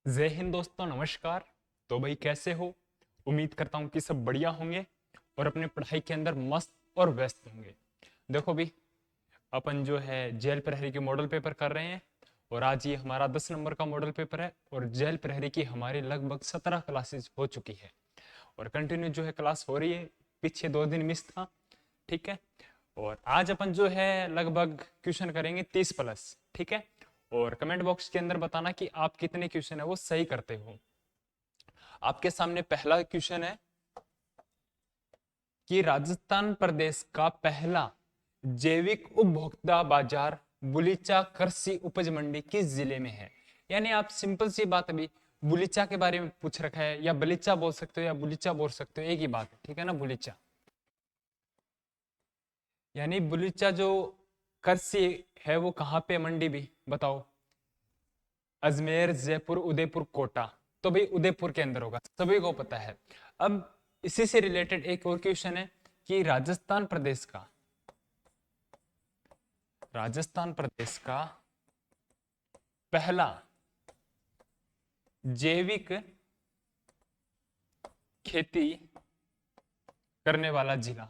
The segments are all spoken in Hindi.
जय हिंद दोस्तों, नमस्कार। तो भाई कैसे हो? उम्मीद करता हूँ कि सब बढ़िया होंगे और अपने पढ़ाई के अंदर मस्त और व्यस्त होंगे। देखो भी, अपन जो है जेल प्रहरी के मॉडल पेपर कर रहे हैं और आज ये हमारा 10 नंबर का मॉडल पेपर है और जेल प्रहरी की हमारी लगभग 17 क्लासेस हो चुकी है और कंटिन्यू जो है क्लास हो रही है। पीछे 2 दिन मिस था, ठीक है। और आज अपन जो है लगभग क्वेश्चन करेंगे 30 प्लस, ठीक है। और कमेंट बॉक्स के अंदर बताना कि आप कितने क्वेश्चन है वो सही करते हो। आपके सामने पहला क्वेश्चन है कि राजस्थान प्रदेश का पहला जैविक उपभोक्ता बाजार बुलीचा कृषि उपज मंडी किस जिले में है। यानी आप सिंपल सी बात, अभी बुलीचा के बारे में पूछ रखा है, या बलीचा बोल सकते हो या बुलीचा बोल सकते हो, एक ही बात है, ठीक है ना। बुलीचा यानी बुलीचा जो कृषि है वो कहाँ पे मंडी भी बताओ। अजमेर, जयपुर, उदयपुर, कोटा। तो भाई उदयपुर के अंदर होगा, सभी को पता है। अब इसी से रिलेटेड एक और क्वेश्चन है कि राजस्थान प्रदेश का पहला जैविक खेती करने वाला जिला,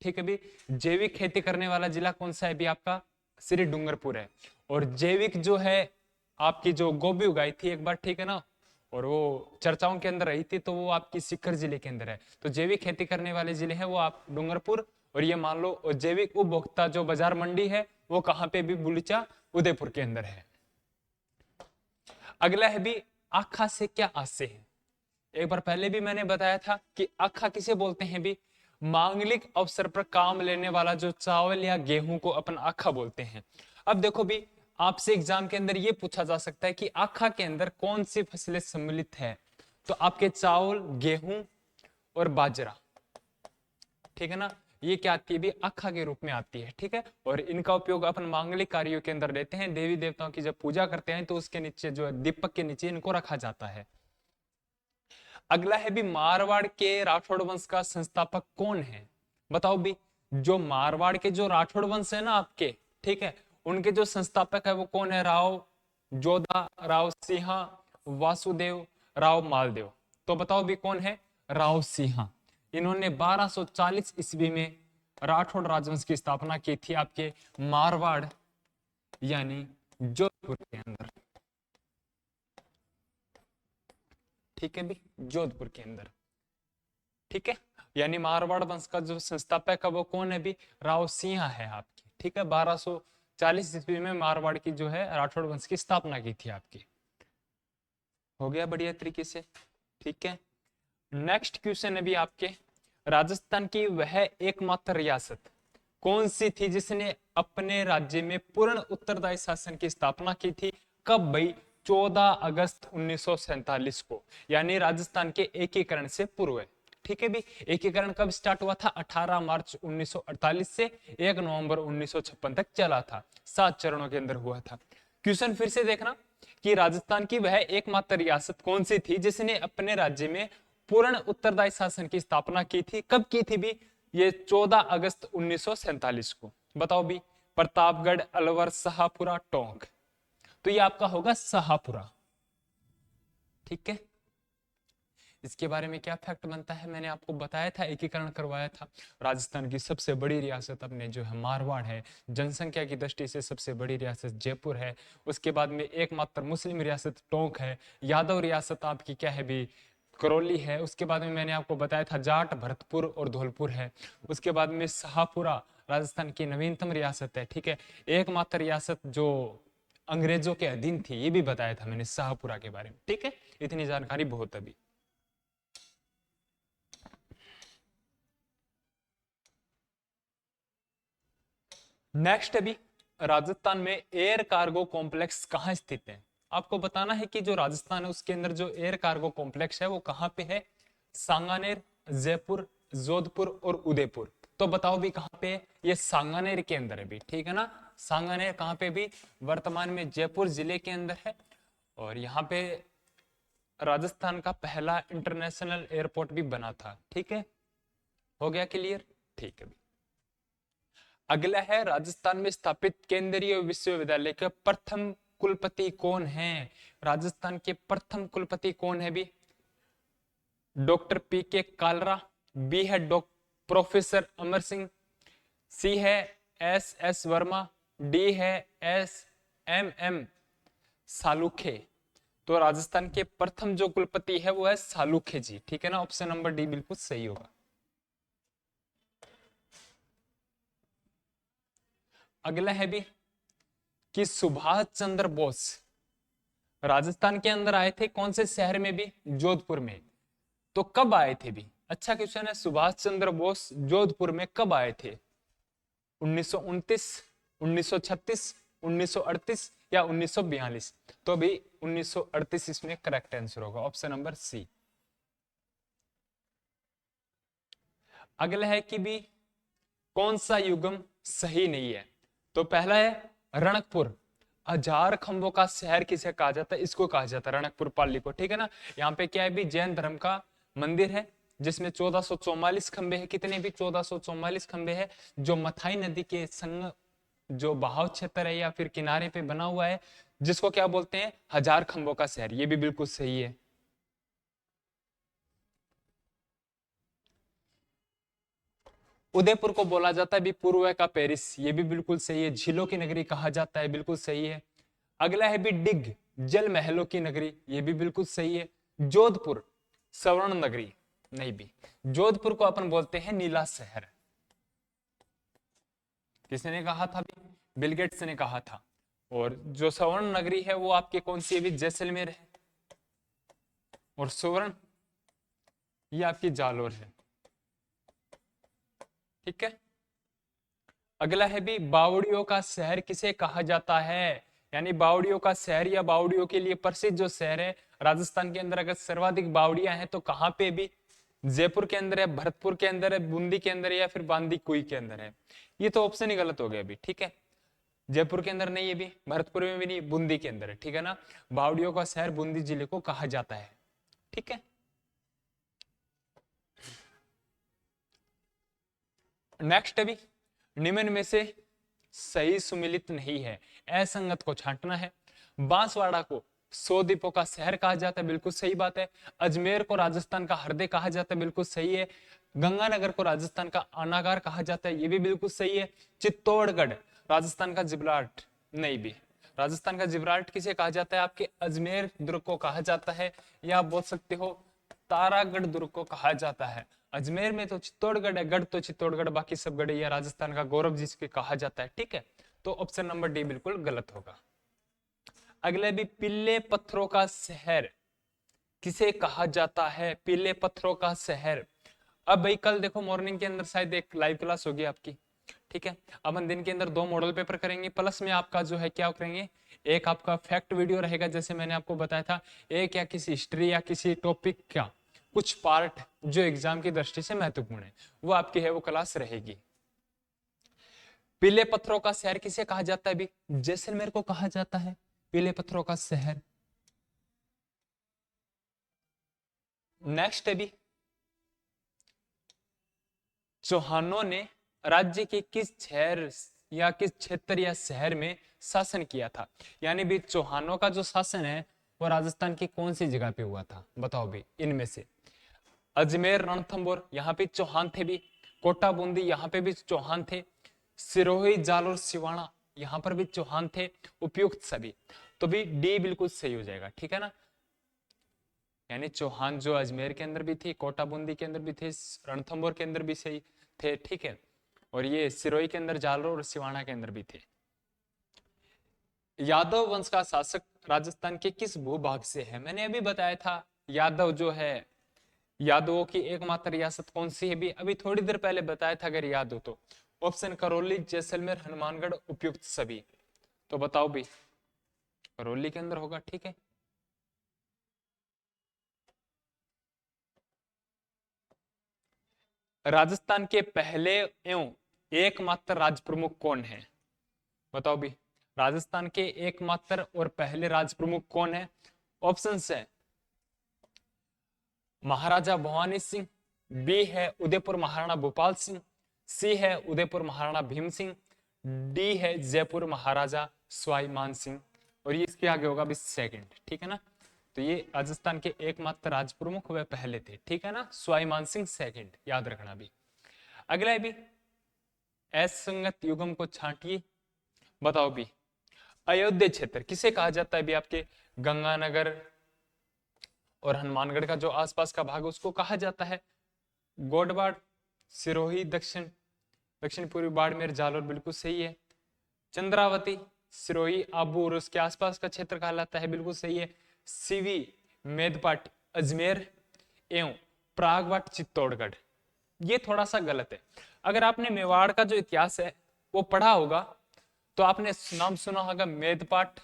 ठीक है भी। जैविक खेती करने वाला जिला कौन सा है भी? आपका श्री डूंगरपुर है। और जैविक जो है आपकी जो गोभी उगाई थी एक बार, ठीक है ना, और वो चर्चाओं के अंदर रही थी, तो वो आपकी सीकर जिले के अंदर है। तो जैविक खेती करने वाले जिले हैं वो आप डूंगरपुर, और ये मान लो और जैविक उपभोक्ता जो बाजार मंडी है वो कहाँ पे भी? बुलीचा, उदयपुर के अंदर है। अगला है भी आखा से क्या आशय है। एक बार पहले भी मैंने बताया था कि आखा किसे बोलते हैं भी? मांगलिक अवसर पर काम लेने वाला जो चावल या गेहूं को अपन आखा बोलते हैं। अब देखो भी, आपसे एग्जाम के अंदर ये पूछा जा सकता है कि आखा के अंदर कौन सी फसलें सम्मिलित है। तो आपके चावल, गेहूं और बाजरा, ठीक है ना, ये क्या आती है भी? आखा के रूप में आती है, ठीक है। और इनका उपयोग अपन मांगलिक कार्यों के अंदर लेते हैं। देवी देवताओं की जब पूजा करते हैं तो उसके नीचे जो है दीपक के नीचे इनको रखा जाता है। अगला है भी मारवाड़ के राठौड़ वंश का संस्थापक कौन है। बताओ भी, जो मारवाड़ के जो राठौड़ वंश है ना आपके, ठीक है, उनके जो संस्थापक है वो कौन है? राव जोधा, राव सिंहा, वासुदेव, राव मालदेव। तो बताओ भी कौन है? राव सिंहा। इन्होंने 1240 ईस्वी में राठौड़ राजवंश की स्थापना की थी आपके मारवाड़ यानी जोधपुर के अंदर, ठीक है भी, जोधपुर के अंदर, ठीक है। यानी मारवाड़ वंश का जो संस्थापक है वो कौन है भी? राव सिंह है आपकी, ठीक है। 1240 ईस्वी में मारवाड़ की जो है राठौड़ वंश की स्थापना की थी आपकी। हो गया बढ़िया तरीके से, ठीक है। नेक्स्ट क्वेश्चन है भी आपके, राजस्थान की वह एकमात्र रियासत कौन सी थी जिसने अपने राज्य में पूर्ण उत्तरदायी शासन की स्थापना की थी? कब भाई? 14 अगस्त 1947 को, यानी राजस्थान के एकीकरण से पूर्व, ठीक है भी। एकीकरण कब स्टार्ट हुआ था? 18 मार्च 1948 से 1 नवंबर 1956 तक चला था। 7 चरणों के अंदर हुआ था। क्वेश्चन फिर से देखना कि राजस्थान की वह एकमात्र रियासत कौन सी थी जिसने अपने राज्य में पूर्ण उत्तरदायी शासन की स्थापना की थी? कब की थी भी? ये 14 अगस्त 1947 को। बताओ भी, प्रतापगढ़, अलवर, शाहपुरा, टोंक। तो ये आपका होगा शाहपुरा, ठीक है। इसके बारे में क्या फैक्ट बनता है, मैंने आपको बताया था, एकीकरण करवाया था। राजस्थान की सबसे बड़ी रियासत अपने जो है मारवाड़ है, जनसंख्या की दृष्टि से सबसे बड़ी रियासत जयपुर है, उसके बाद में एकमात्र मुस्लिम रियासत टोंक है, यादव रियासत आपकी क्या है भी? करौली है। उसके बाद में मैंने आपको बताया था जाट, भरतपुर और धौलपुर है। उसके बाद में शाहपुरा राजस्थान की नवीनतम रियासत है, ठीक है। एकमात्र रियासत जो अंग्रेजों के अधीन थी, ये भी बताया था मैंने शाहपुरा के बारे में, ठीक है। इतनी जानकारी बहुत अभी। नेक्स्ट अभी, राजस्थान में एयर कार्गो कॉम्प्लेक्स कहाँ स्थित है? आपको बताना है कि जो राजस्थान है उसके अंदर जो एयर कार्गो कॉम्प्लेक्स है वो कहाँ पे है? सांगानेर, जयपुर, जोधपुर और उदयपुर। तो बताओ भी कहाँ पे है? ये सांगानेर के अंदर है भी, ठीक है ना। सांगानेर कहाँ पे भी? वर्तमान में जयपुर जिले के अंदर है। और यहाँ पे राजस्थान का पहला इंटरनेशनल एयरपोर्ट भी बना था, ठीक है। हो गया क्लियर, ठीक है। अगला है, राजस्थान में स्थापित केंद्रीय विश्वविद्यालय के प्रथम कुलपति कौन है? राजस्थान के प्रथम कुलपति कौन है भी? Doctor P K. कालरा, बी है प्रोफेसर अमर सिंह, सी है एस.एस. वर्मा, डी है एस.एम.एम. सालुखे। तो राजस्थान के प्रथम जो कुलपति है वो है सालुखे जी, ठीक है ना, ऑप्शन नंबर डी बिल्कुल सही होगा। अगला है भी कि सुभाष चंद्र बोस राजस्थान के अंदर आए थे कौन से शहर में भी? जोधपुर में। तो कब आए थे भी? अच्छा क्वेश्चन है, सुभाष चंद्र बोस जोधपुर में कब आए थे? 1929, 1936, 1938 या 1942? तो अभी 1938 इसमें करेक्ट आंसर होगा, ऑप्शन नंबर सी। अगला है कि भी कौन सा युग्म सही नहीं है? तो पहला है रणकपुर, 1000 खंभों का शहर किसे कहा जाता है? इसको कहा जाता है रणकपुर पाली को, ठीक है ना। यहाँ पे क्या है भी, जैन धर्म का मंदिर है जिसमें 1444 खंबे हैं। कितने भी? 1444 खंबे हैं, जो मथाई नदी के संग जो बहाव क्षेत्र है या फिर किनारे पे बना हुआ है, जिसको क्या बोलते हैं? 1000 खंभों का शहर। ये भी बिल्कुल सही है। उदयपुर को बोला जाता है भी पूर्व का पेरिस, ये भी बिल्कुल सही है। झीलों की नगरी कहा जाता है, बिल्कुल सही है। अगला है भी डिग, जल महलों की नगरी, ये भी बिल्कुल सही है। जोधपुर स्वर्ण नगरी नहीं भी, जोधपुर को अपन बोलते हैं नीला शहर। किसने कहा था भी? बिल गेट्स ने कहा था। और जो स्वर्ण नगरी है वो आपके कौन सी है भी? जैसलमेर है। और स्वर्ण ये आपकी जालोर है, ठीक है। अगला है भी बावड़ियों का शहर किसे कहा जाता है? यानी बावड़ियों का शहर या बावड़ियों के लिए प्रसिद्ध जो शहर है राजस्थान के अंदर, अगर सर्वाधिक बावड़ियां हैं तो कहां पे भी? जयपुर के अंदर है, भरतपुर के अंदर है, बूंदी के अंदर है या फिर बांदी कुई के अंदर है? ये तो ऑप्शन ही गलत हो गया अभी, ठीक है। जयपुर के अंदर नहीं है भी, भरतपुर में भी नहीं, बूंदी के अंदर है, ठीक है ना। बावड़ियों का शहर बूंदी जिले को कहा जाता है, ठीक है। नेक्स्ट अभी निम्न में से सही सुमिलित नहीं है, असंगत को छांटना है। बांसवाड़ा को 100 द्वीपों का शहर कहा जाता है, बिल्कुल सही बात है। अजमेर को राजस्थान का हृदय कहा जाता है, बिल्कुल सही है। गंगानगर को राजस्थान का अनागार कहा जाता है, ये भी बिल्कुल सही है। चित्तौड़गढ़ राजस्थान का जिब्राल्ट नहीं भी, राजस्थान का जिब्राल्ट किसे कहा जाता है? आपके अजमेर दुर्ग को कहा जाता है, या आप बोल सकते हो तारागढ़ दुर्ग को कहा जाता है। अजमेर में तो चित्तौड़गढ़ है, गढ़ तो चित्तौड़गढ़, बाकी सब गढ़ या राजस्थान का गौरव जिसके कहा जाता है, ठीक है। तो ऑप्शन नंबर डी बिल्कुल गलत होगा। अगले भी पीले पत्थरों का शहर किसे कहा जाता है? पीले पत्थरों का शहर। अब भाई कल देखो मॉर्निंग के अंदर शायद एक लाइव क्लास होगी आपकी, ठीक है। अपन दिन के अंदर 2 मॉडल पेपर करेंगे, प्लस में आपका जो है क्या करेंगे, एक आपका फैक्ट वीडियो रहेगा जैसे मैंने आपको बताया था, एक या किसी हिस्ट्री या किसी टॉपिक का कुछ पार्ट जो एग्जाम की दृष्टि से महत्वपूर्ण है वो आपकी है वो क्लास रहेगी। पीले पत्थरों का शहर किसे कहा जाता है भी? जैसलमेर को कहा जाता है पीले पत्थरों का शहर। नेक्स्ट है भी चौहानों ने राज्य के किस शहर या किस क्षेत्र या शहर में शासन किया था? यानी भी चौहानों का जो शासन है वो राजस्थान की कौन सी जगह पे हुआ था? बताओ भी इनमें से। अजमेर रणथंबोर यहाँ पे चौहान थे भी, कोटा बूंदी यहाँ पे भी चौहान थे, सिरोही जालोर सिवाना यहाँ पर भी चौहान थे, उपयुक्त सभी। तो भी डी बिल्कुल सही हो जाएगा, ठीक है ना। यानी चौहान जो अजमेर के अंदर भी थी, कोटा बूंदी के अंदर भी थे, रणथंबोर के अंदर भी सही थे, ठीक है। और ये सिरोही के अंदर जालोर और सिवाना के अंदर भी थे। यादव वंश का शासक राजस्थान के किस भूभाग से है? मैंने अभी बताया था यादव जो है, यादवों की एकमात्र रियासत कौन सी है भी? अभी थोड़ी देर पहले बताया था अगर याद हो तो। ऑप्शन करौली, जैसलमेर, हनुमानगढ़, उपयुक्त सभी। तो बताओ भी, करौली के अंदर होगा, ठीक है। राजस्थान के पहले एवं एकमात्र राज प्रमुख कौन है? बताओ भी, राजस्थान के एकमात्र और पहले राज प्रमुख कौन है? ऑप्शन है महाराजा भवानी सिंह, बी है उदयपुर महाराणा भोपाल सिंह, सी है उदयपुर महाराणा भीम सिंह, डी है जयपुर महाराजा स्वाईमान सिंह। और ये इसके आगे होगा अभी सेकंड, ठीक है ना। तो ये राजस्थान के एकमात्र राज प्रमुख वे पहले थे, ठीक है ना। स्वाई मान सिंह सेकंड, याद रखना भी। अगला है भी असंगत युग्म को छांटिए, बताओ भी अयोध्या क्षेत्र किसे कहा जाता है भी आपके गंगानगर और हनुमानगढ़ का जो आसपास का भाग उसको कहा जाता है गोडवाड़, सिरोही दक्षिण दक्षिण पूर्वी बाड़मेर जालोर, बिल्कुल सही है। चंद्रावती, सिरोही, आबू और उसके आसपास का क्षेत्र कहलाता है, बिल्कुल सही है। सीवी, मेदपाट, अजमेर एवं प्रागवाट चित्तौड़गढ़, ये थोड़ा सा गलत है। अगर आपने मेवाड़ का जो इतिहास है वो पढ़ा होगा तो आपने नाम सुना होगा मेदपाट,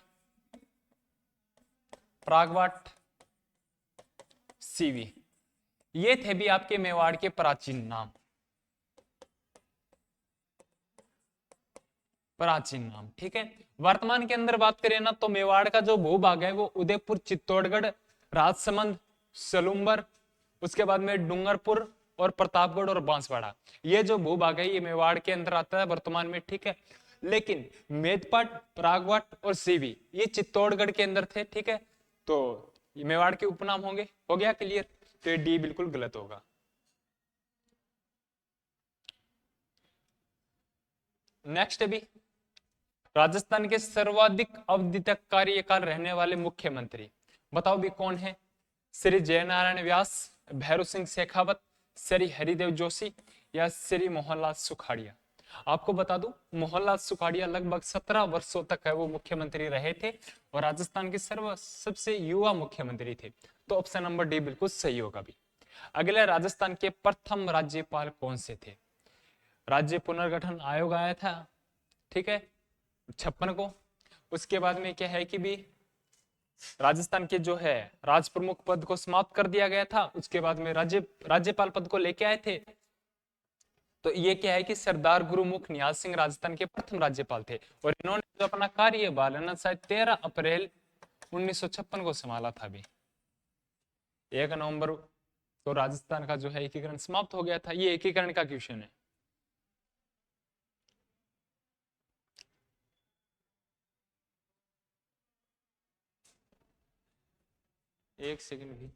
प्रागवाट, सीवी, ये थे भी आपके मेवाड़ के प्राचीन नाम, प्राचीन नाम, ठीक है। वर्तमान के अंदर बात करें ना तो मेवाड़ का जो भूभाग है वो उदयपुर, चित्तौड़गढ़, राजसमंद, सलूम्बर, उसके बाद में डूंगरपुर और प्रतापगढ़ और बांसवाड़ा, ये जो भूभाग है ये मेवाड़ के अंदर आता है वर्तमान में, ठीक है। लेकिन मेदपाट, प्रागवाट और सीवी ये चित्तौड़गढ़ के अंदर थे, ठीक है। तो ये मेवाड़ के उपनाम होंगे, हो गया क्लियर। तो ये डी बिल्कुल गलत होगा। नेक्स्ट है भी राजस्थान के सर्वाधिक अवधि तक कार्यकाल रहने वाले मुख्यमंत्री, बताओ भी कौन है। श्री जयनारायण व्यास, भैरव सिंह शेखावत, श्री हरिदेव जोशी या श्री मोहनलाल सुखाड़िया। आपको बता दूं मोहनलाल सुखाड़िया लगभग 17 वर्षों तक है वो मुख्यमंत्री रहे थे और राजस्थान के सबसे युवा मुख्यमंत्री थे। तो ऑप्शन नंबर डी बिल्कुल सही होगा भी। अगले राजस्थान के प्रथम राज्यपाल कौन से थे। राज्य पुनर्गठन आयोग आया था, ठीक है, 56 को। उसके बाद में क्या है कि भी राजस्थान के जो है राज प्रमुख पद को समाप्त कर दिया गया था। उसके बाद में राज्यपाल पद को लेके आए थे। तो ये क्या है कि सरदार गुरुमुख निहाल सिंह राजस्थान के प्रथम राज्यपाल थे और इन्होंने जो अपना कार्यभार है ना शायद 13 अप्रैल 1956 को संभाला था। भी 1 नवंबर को राजस्थान का जो है एकीकरण समाप्त हो गया था। ये एकीकरण का क्वेश्चन है। एक सेकंड भी।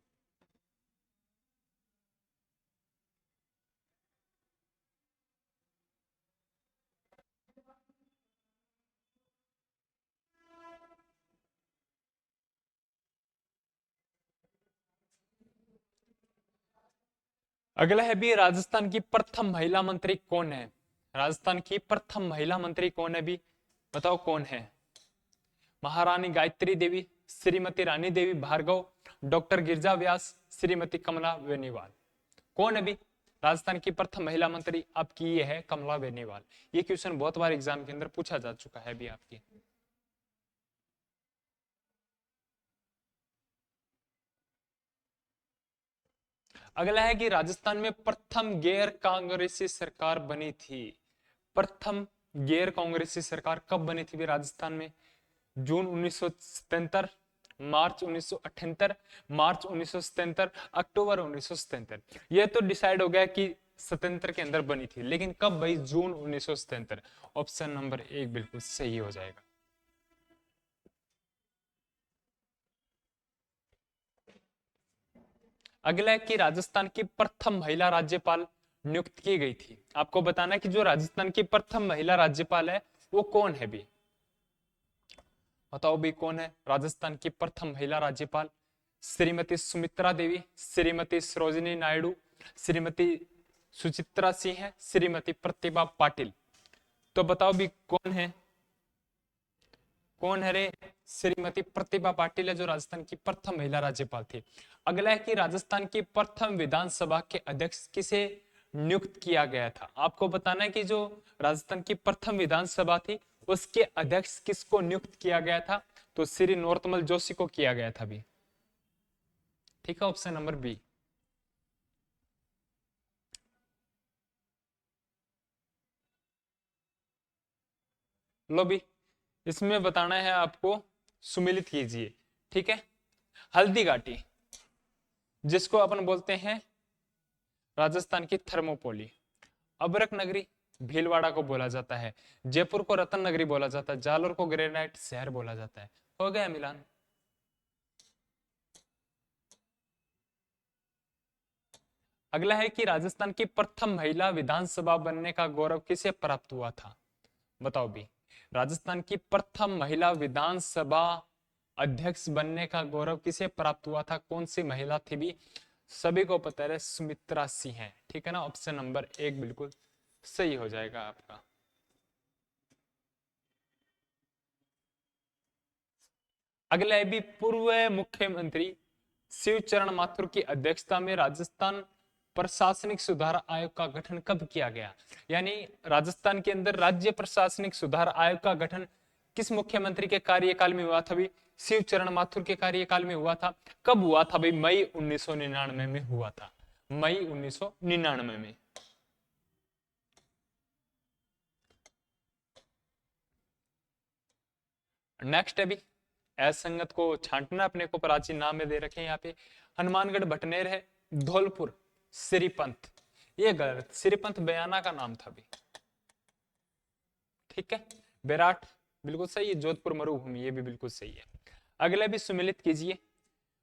अगला है भी राजस्थान की प्रथम महिला मंत्री कौन है। राजस्थान की प्रथम महिला मंत्री कौन है भी, बताओ कौन है। महारानी गायत्री देवी, श्रीमती रानी देवी भार्गव, डॉक्टर गिरजा व्यास, श्रीमती कमला बेनीवाल। कौन है भी राजस्थान की प्रथम महिला मंत्री आपकी ये है कमला बेनीवाल। ये क्वेश्चन बहुत बार एग्जाम के अंदर पूछा जा चुका है भी आपकी। अगला है कि राजस्थान में प्रथम गैर कांग्रेसी सरकार बनी थी। प्रथम गैर कांग्रेसी सरकार कब बनी थी भी राजस्थान में। जून 1977, मार्च 1978, मार्च 1977, अक्टूबर 1977। यह तो डिसाइड हो गया कि 77 के अंदर बनी थी, लेकिन कब भाई, जून 1977। ऑप्शन नंबर 1 बिल्कुल सही हो जाएगा। अगला है कि राजस्थान की प्रथम महिला राज्यपाल नियुक्त की गई थी। आपको बताना है कि जो राजस्थान की प्रथम महिला राज्यपाल है वो कौन है भी, बताओ भी कौन है राजस्थान की प्रथम महिला राज्यपाल। श्रीमती सुमित्रा देवी, श्रीमती सरोजिनी नायडू, श्रीमती सुचित्रा सिंह, श्रीमती प्रतिभा पाटिल। तो बताओ भी कौन है, कौन है रे। श्रीमती प्रतिभा पाटिल है जो राजस्थान की प्रथम महिला राज्यपाल थी। अगला है कि राजस्थान की प्रथम विधानसभा के अध्यक्ष किसे नियुक्त किया गया था। आपको बताना है कि जो राजस्थान की प्रथम विधानसभा थी उसके अध्यक्ष किसको नियुक्त किया गया था। तो श्री नरोत्तमल जोशी को किया गया था भी, ठीक है। Option number B. लो भी इसमें बताना है आपको, सुमिलित कीजिए, ठीक है। हल्दी घाटी जिसको अपन बोलते हैं राजस्थान की थर्मोपोली, अबरक नगरी भीलवाड़ा को बोला जाता है, जयपुर को रतन नगरी बोला जाता है, जालोर को ग्रेनाइट शहर बोला जाता है। हो गया मिलान। अगला है कि राजस्थान की प्रथम महिला विधानसभा बनने का गौरव किसे प्राप्त हुआ था? बताओ भी। राजस्थान की प्रथम महिला विधानसभा अध्यक्ष बनने का गौरव किसे प्राप्त हुआ था? कौन सी महिला थी भी? सभी को पता है, सुमित्रा सिंह है। ठीक है ना, ऑप्शन नंबर 1 बिल्कुल सही हो जाएगा आपका। अगला है भी, पूर्व मुख्यमंत्री शिवचरण माथुर की अध्यक्षता में राजस्थान प्रशासनिक सुधार आयोग का गठन कब किया गया? यानी राजस्थान के अंदर राज्य प्रशासनिक सुधार आयोग का गठन किस मुख्यमंत्री के कार्यकाल में हुआ था भी? शिवचरण माथुर के कार्यकाल में हुआ था। कब हुआ था भाई? मई 1999 में हुआ था। मई 1999 में। नेक्स्ट है भी, असंगत को छांटना अपने को, प्राचीन नाम में दे रखे हैं यहाँ पे। हनुमानगढ़ भटनेर है, धौलपुर श्रीपंथ। ये गलत, श्रीपंथ बयाना का नाम था भी। ठीक है, विराट बिल्कुल सही है। जोधपुर मरुभूमि, ये भी बिल्कुल सही है। अगला भी सुमिलित कीजिए।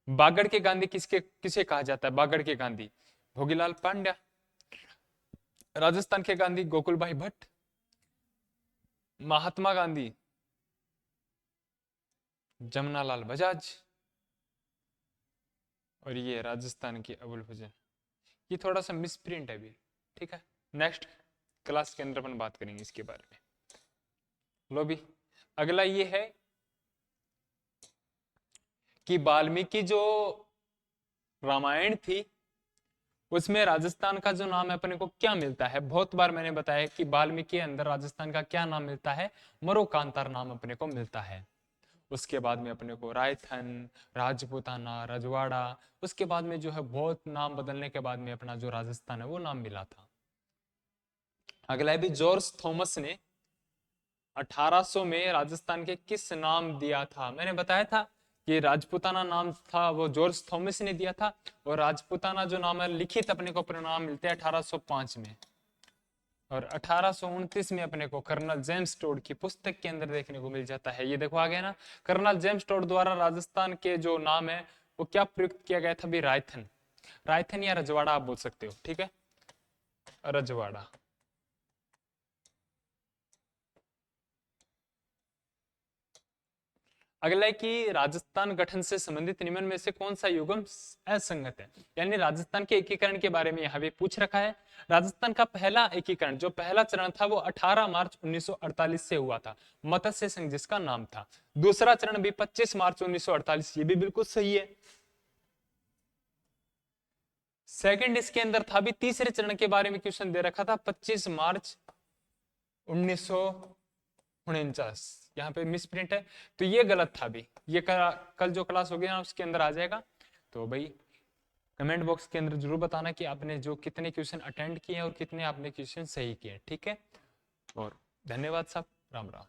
बागड़ के गांधी किसके किसे कहा जाता है? बागड़ के गांधी भोगीलाल पांड्या। राजस्थान के गांधी गोकुल भाई भट्ट। महात्मा गांधी जमनालाल बजाज। और ये राजस्थान की अबुल फजल। ये थोड़ा सा मिसप्रिंट है भी। ठीक है, नेक्स्ट क्लास के अंदर अपन बात करेंगे इसके बारे में। लो भी, अगला ये है कि वाल्मीकि जो रामायण थी उसमें राजस्थान का जो नाम है अपने को क्या मिलता है? बहुत बार मैंने बताया कि वाल्मीकि के अंदर राजस्थान का क्या नाम मिलता है? मरोकांतार नाम अपने को मिलता है। उसके बाद में अपने को रायथन, राजपूताना, रजवाड़ा, उसके बाद में जो है बहुत नाम बदलने के बाद में अपना जो राजस्थान है वो नाम मिला था। अगला है भी, जॉर्ज थॉमस ने 1800 में राजस्थान के किस नाम दिया था? मैंने बताया था कि राजपूताना नाम था वो जॉर्ज थॉमस ने दिया था। और राजपूताना जो नाम है लिखित अपने को परिणाम मिलते हैं 1805 में। और 1829 में अपने को कर्नल जेम्स टोड की पुस्तक के अंदर देखने को मिल जाता है। ये देखो आ गया ना, कर्नल जेम्स टोड द्वारा राजस्थान के जो नाम है वो क्या प्रयुक्त किया गया था भी? रायथन। रायथन या रजवाड़ा आप बोल सकते हो। ठीक है, रजवाड़ा। अगला है कि राजस्थान गठन से संबंधित निम्न में से कौन सा युग्म असंगत है? यानी राजस्थान के एकीकरण के बारे में यहाँ भी पूछ रखा है। राजस्थान का पहला एकीकरण, जो पहला चरण था वो 18 मार्च 1948 से हुआ था, मत्स्य संघ जिसका नाम था। दूसरा चरण भी 25 मार्च 1948, ये भी बिल्कुल सही है। सेकंड इसके अंदर था भी, तीसरे चरण के बारे में क्वेश्चन दे रखा था 25 मार्च 1949, यहाँ पे मिस प्रिंट है तो ये गलत था भी। ये कल जो क्लास हो गया ना उसके अंदर आ जाएगा। तो भाई कमेंट बॉक्स के अंदर जरूर बताना कि आपने जो कितने क्वेश्चन अटेंड किए हैं और कितने आपने क्वेश्चन सही किए। ठीक है, और धन्यवाद साहब, राम राम।